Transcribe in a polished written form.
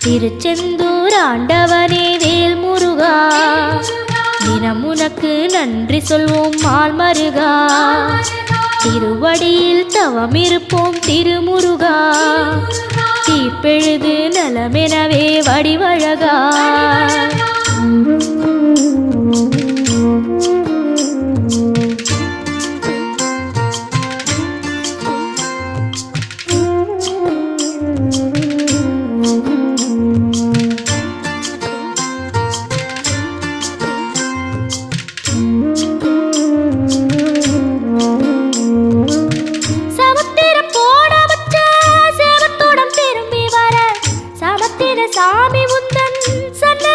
திருச்செந்தூர் ஆண்டவனே வேல் முருகா, தினம் உனக்கு நன்றி சொல்வோம் மால் மருகா. திருவடியில் தவம் இருப்போம் திருமுருகா, தீப்பெழுது நலமெனவே வடிவழகா. சாமி உந்தன் சன்ன